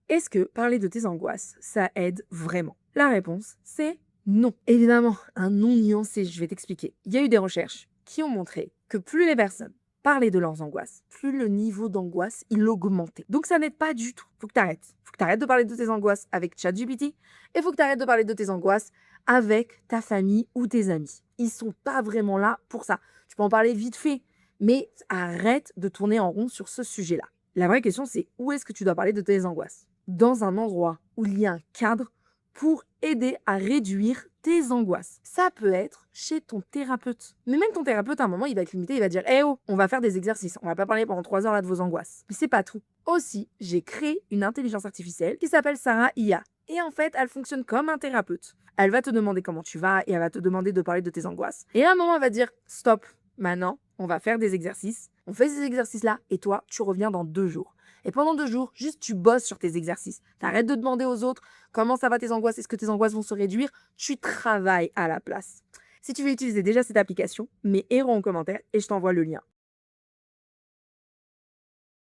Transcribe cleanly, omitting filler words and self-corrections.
Est-ce que parler de tes angoisses, ça aide vraiment? La réponse, c'est non. Évidemment, un non nuancé, je vais t'expliquer. Il y a eu des recherches qui ont montré que plus les personnes parlaient de leurs angoisses, plus le niveau d'angoisse, il augmentait. Donc ça n'aide pas du tout. Faut que tu arrêtes. Faut que tu arrêtes de parler de tes angoisses avec ChatGPT et faut que tu arrêtes de parler de tes angoisses avec ta famille ou tes amis. Ils sont pas vraiment là pour ça. Tu peux en parler vite fait, mais arrête de tourner en rond sur ce sujet-là. La vraie question, c'est où est-ce que tu dois parler de tes angoisses? Dans un endroit où il y a un cadre pour aider à réduire tes angoisses. Ça peut être chez ton thérapeute. Mais même ton thérapeute, à un moment, il va être limité, il va dire « Eh oh, on va faire des exercices, on va pas parler pendant 3 heures là de vos angoisses. » Mais c'est pas tout. Aussi, j'ai créé une intelligence artificielle qui s'appelle Sarah IA. Et en fait, elle fonctionne comme un thérapeute. Elle va te demander comment tu vas et elle va te demander de parler de tes angoisses. Et à un moment, elle va dire « Stop, maintenant, on va faire des exercices. On fait ces exercices-là et toi, tu reviens dans 2 jours. » Et pendant 2 jours, juste tu bosses sur tes exercices. T'arrêtes de demander aux autres comment ça va tes angoisses, est-ce que tes angoisses vont se réduire. Tu travailles à la place. Si tu veux utiliser déjà cette application, mets héros en commentaire et je t'envoie le lien.